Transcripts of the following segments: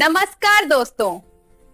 नमस्कार दोस्तों,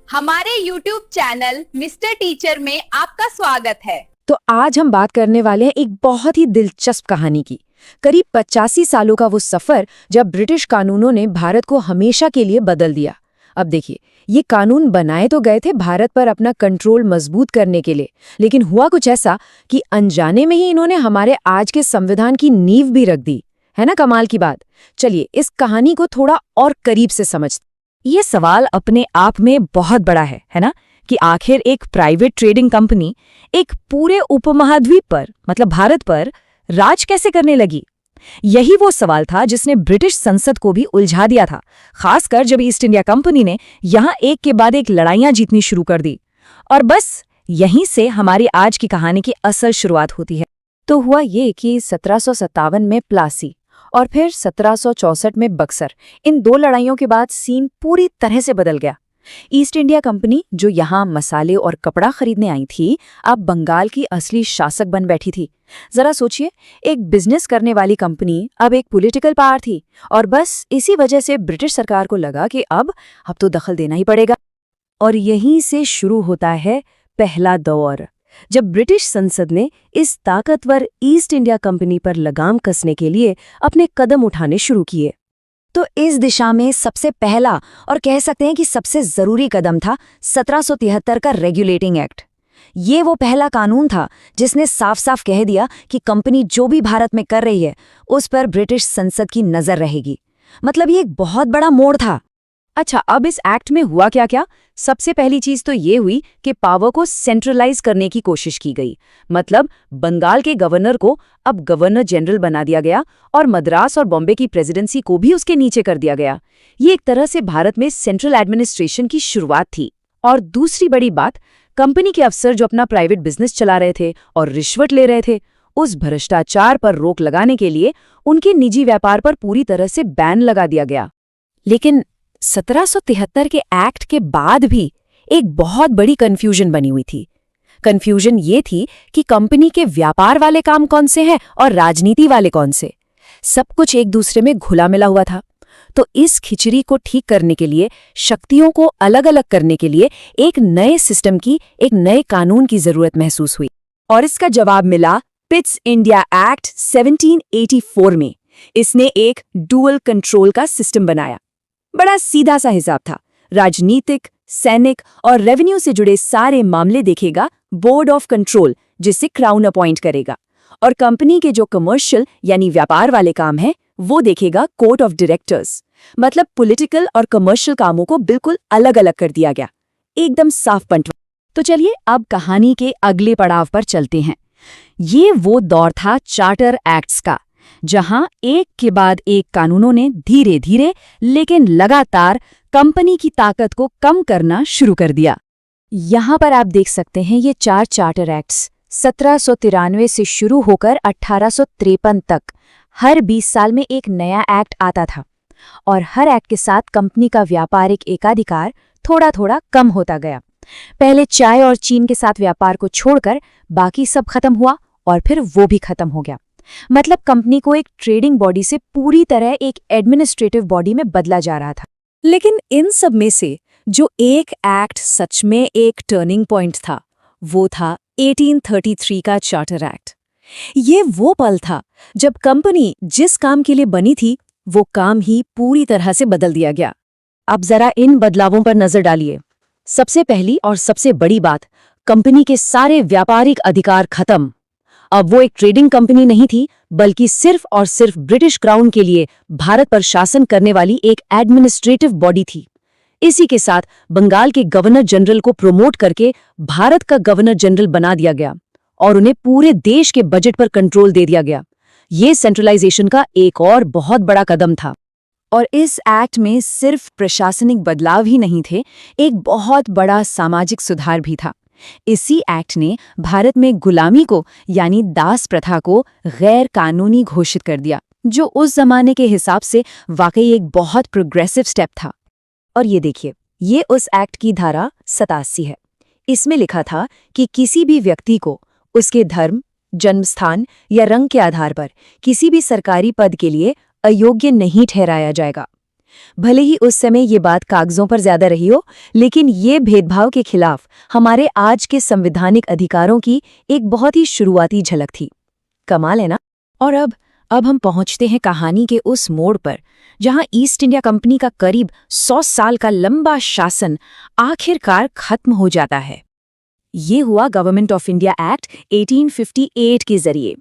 हमारे YouTube चैनल मिस्टर टीचर में आपका स्वागत है। तो आज हम बात करने वाले हैं एक बहुत ही दिलचस्प कहानी की। करीब 85 सालों का वो सफर जब ब्रिटिश कानूनों ने भारत को हमेशा के लिए बदल दिया। अब देखिए, ये कानून बनाए तो गए थे भारत पर अपना कंट्रोल मजबूत करने के लिए, लेकिन हुआ कुछ ऐसा कि अनजाने में ही इन्होंने हमारे आज के संविधान की नींव भी रख दी। है ना कमाल की बात। चलिए इस कहानी को थोड़ा और करीब से समझते। ये सवाल अपने आप में बहुत बड़ा है ना, कि आखिर एक प्राइवेट ट्रेडिंग कंपनी एक पूरे उपमहाद्वीप पर, मतलब भारत पर, राज कैसे करने लगी। यही वो सवाल था जिसने ब्रिटिश संसद को भी उलझा दिया था, खासकर जब ईस्ट इंडिया कंपनी ने यहां एक के बाद एक लड़ाइयां जीतनी शुरू कर दी। और बस यहीं से हमारी आज की कहानी की असल शुरुआत होती है। तो हुआ ये कि 1757 में प्लासी और फिर 1764 में बक्सर, इन दो लड़ाइयों के बाद सीन पूरी तरह से बदल गया। ईस्ट इंडिया कंपनी, जो यहाँ मसाले और कपड़ा खरीदने आई थी, अब बंगाल की असली शासक बन बैठी थी। जरा सोचिए, एक बिजनेस करने वाली कंपनी अब एक पॉलिटिकल पावर थी, और बस इसी वजह से ब्रिटिश सरकार को लगा कि अब तो दखल देना ही पड़ेगा। और यहीं से शुरू होता है पहला दौर, जब ब्रिटिश संसद ने इस ताकतवर ईस्ट इंडिया कंपनी पर लगाम कसने के लिए अपने कदम उठाने शुरू किए। तो इस दिशा में सबसे पहला और कह सकते हैं कि सबसे जरूरी कदम था 1773 का रेगुलेटिंग एक्ट। ये वो पहला कानून था जिसने साफ साफ कह दिया कि कंपनी जो भी भारत में कर रही है उस पर ब्रिटिश संसद की नजर रहेगी। मतलब ये एक बहुत बड़ा मोड़ था। अच्छा, अब इस एक्ट में हुआ क्या? सबसे पहली चीज तो ये हुई कि पावर को सेंट्रलाइज करने की कोशिश की गई। मतलब बंगाल के गवर्नर को अब गवर्नर जनरल बना दिया गया और मद्रास और बॉम्बे की प्रेसिडेंसी को भी उसके नीचे कर दिया गया। ये एक तरह से भारत में सेंट्रल एडमिनिस्ट्रेशन की शुरुआत थी। और दूसरी बड़ी बात, कंपनी के अफसर जो अपना प्राइवेट बिजनेस चला रहे थे और रिश्वत ले रहे थे, उस भ्रष्टाचार पर रोक लगाने के लिए उनके निजी व्यापार पर पूरी तरह से बैन लगा दिया गया। लेकिन 1773 के एक्ट के बाद भी एक बहुत बड़ी कंफ्यूजन बनी हुई थी। कंफ्यूजन ये थी कि कंपनी के व्यापार वाले काम कौन से हैं और राजनीति वाले कौन से। सब कुछ एक दूसरे में घुला मिला हुआ था। तो इस खिचड़ी को ठीक करने के लिए, शक्तियों को अलग अलग करने के लिए एक नए सिस्टम की, एक नए कानून की जरूरत महसूस हुई। और इसका जवाब मिला पिट्स इंडिया एक्ट 1784 में। इसने एक डुअल कंट्रोल का सिस्टम बनाया। बड़ा सीधा सा हिसाब था। राजनीतिक, सैनिक और रेवेन्यू से जुड़े सारे मामले देखेगा बोर्ड ऑफ कंट्रोल, जिसे क्राउन अपॉइंट करेगा। और कंपनी के जो कमर्शियल यानी व्यापार वाले काम हैं, वो देखेगा कोर्ट ऑफ डायरेक्टर्स। मतलब पॉलिटिकल और कमर्शियल कामों को बिल्कुल अलग अलग कर दिया गया, एकदम साफ बंटवारा। तो चलिए अब कहानी के अगले पड़ाव पर चलते हैं। ये वो दौर था चार्टर एक्ट्स का, जहां एक के बाद एक कानूनों ने धीरे धीरे लेकिन लगातार कंपनी की ताकत को कम करना शुरू कर दिया। यहां पर आप देख सकते हैं ये 4 चार्टर एक्ट्स 1793 से शुरू होकर 1853 तक। हर 20 साल में एक नया एक्ट आता था और हर एक्ट के साथ कंपनी का व्यापारिक एकाधिकार थोड़ा थोड़ा कम होता गया। पहले चाय और चीन के साथ व्यापार को छोड़कर बाकी सब खत्म हुआ और फिर वो भी खत्म हो गया। मतलब कंपनी को एक ट्रेडिंग बॉडी से पूरी तरह एक एडमिनिस्ट्रेटिव बॉडी में बदला जा रहा था। लेकिन इन सब में से जो एक एक्ट सच में एक टर्निंग पॉइंट था, वो था 1833 का चार्टर एक्ट। ये वो पल था जब कंपनी जिस काम के लिए बनी थी, वो काम ही पूरी तरह से बदल दिया गया। अब जरा इन बदलावों पर नजर डालिए। सबसे पहली और सबसे बड़ी बात, कंपनी के सारे व्यापारिक अधिकार खत्म। अब वो एक ट्रेडिंग कंपनी नहीं थी, बल्कि सिर्फ और सिर्फ ब्रिटिश क्राउन के लिए भारत पर शासन करने वाली एक एडमिनिस्ट्रेटिव बॉडी थी। इसी के साथ बंगाल के गवर्नर जनरल को प्रमोट करके भारत का गवर्नर जनरल बना दिया गया और उन्हें पूरे देश के बजट पर कंट्रोल दे दिया गया। ये सेंट्रलाइजेशन का एक और बहुत बड़ा कदम था। और इस एक्ट में सिर्फ प्रशासनिक बदलाव ही नहीं थे, एक बहुत बड़ा सामाजिक सुधार भी था। इसी एक्ट ने भारत में गुलामी को यानी दास प्रथा को गैर कानूनी घोषित कर दिया, जो उस जमाने के हिसाब से वाकई एक बहुत प्रोग्रेसिव स्टेप था। और ये देखिए, ये उस एक्ट की धारा 87 है। इसमें लिखा था कि किसी भी व्यक्ति को उसके धर्म, जन्मस्थान या रंग के आधार पर किसी भी सरकारी पद के लिए अयोग्य नहीं ठहराया जाएगा। भले ही उस समय ये बात कागजों पर ज्यादा रही हो, लेकिन ये भेदभाव के खिलाफ हमारे आज के संवैधानिक अधिकारों की एक बहुत ही शुरुआती झलक थी। कमाल है ना? और अब हम पहुंचते हैं कहानी के उस मोड़ पर जहां ईस्ट इंडिया कंपनी का करीब 100 साल का लंबा शासन आखिरकार खत्म हो जाता है। ये हुआ गवर्नमेंट ऑफ इंडिया एक्ट 1858 के जरिए।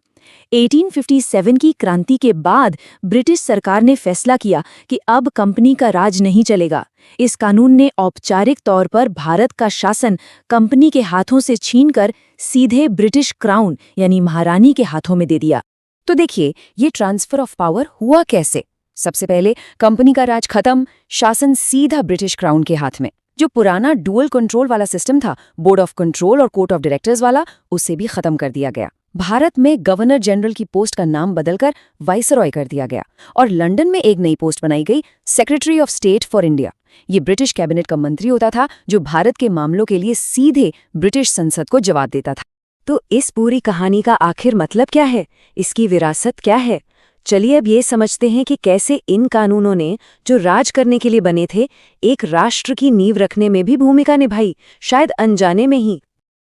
1857 की क्रांति के बाद ब्रिटिश सरकार ने फैसला किया कि अब कंपनी का राज नहीं चलेगा। इस कानून ने औपचारिक तौर पर भारत का शासन कंपनी के हाथों से छीनकर सीधे ब्रिटिश क्राउन यानी महारानी के हाथों में दे दिया। तो देखिए, ये ट्रांसफर ऑफ पावर हुआ कैसे? सबसे पहले कंपनी का राज खत्म, शासन सीधा ब्रिटिश क्राउन के हाथ में। जो पुराना डुअल कंट्रोल वाला सिस्टम था, बोर्ड ऑफ कंट्रोल और कोर्ट ऑफ डायरेक्टर्स वाला, उसे भी खत्म कर दिया गया। भारत में गवर्नर जनरल की पोस्ट का नाम बदलकर वाइसरॉय कर दिया गया और लंदन में एक नई पोस्ट बनाई गई, secretary of state for India. ये ब्रिटिश कैबिनेट का मंत्री होता था जो भारत के मामलों के लिए सीधे ब्रिटिश संसद को जवाब देता था। तो इस पूरी कहानी का आखिर मतलब क्या है? इसकी विरासत क्या है? चलिए अब ये समझते हैं कि कैसे इन कानूनों ने, जो राज करने के लिए बने थे, एक राष्ट्र की नींव रखने में भी भूमिका निभाई, शायद अनजाने में ही।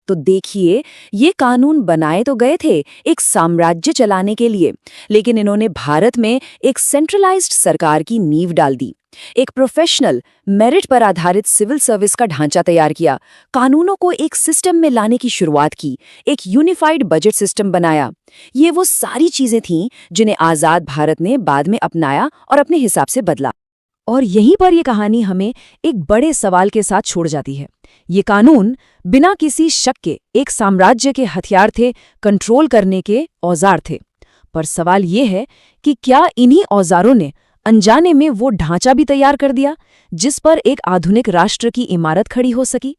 तो देखिए, ये कानून बनाए तो गए थे एक साम्राज्य चलाने के लिए, लेकिन इन्होंने भारत में एक सेंट्रलाइज्ड सरकार की नींव डाल दी। एक प्रोफेशनल, मेरिट पर आधारित सिविल सर्विस का ढांचा तैयार किया, कानूनों को एक सिस्टम में लाने की शुरुआत की, एक यूनिफाइड बजट सिस्टम बनाया। ये वो सारी चीजें थीं जिन्हें आजाद भारत ने बाद में अपनाया और अपने हिसाब से बदला। और यहीं पर ये कहानी हमें एक बड़े सवाल के साथ छोड़ जाती है। ये कानून बिना किसी शक के एक साम्राज्य के हथियार थे, कंट्रोल करने के औजार थे। पर सवाल ये है कि क्या इन्हीं औजारों ने अनजाने में वो ढांचा भी तैयार कर दिया जिस पर एक आधुनिक राष्ट्र की इमारत खड़ी हो सकी?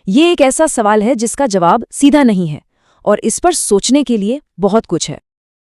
ये एक ऐसा सवाल है जिसका जवाब सीधा नहीं है और इस पर सोचने के लिए बहुत कुछ है।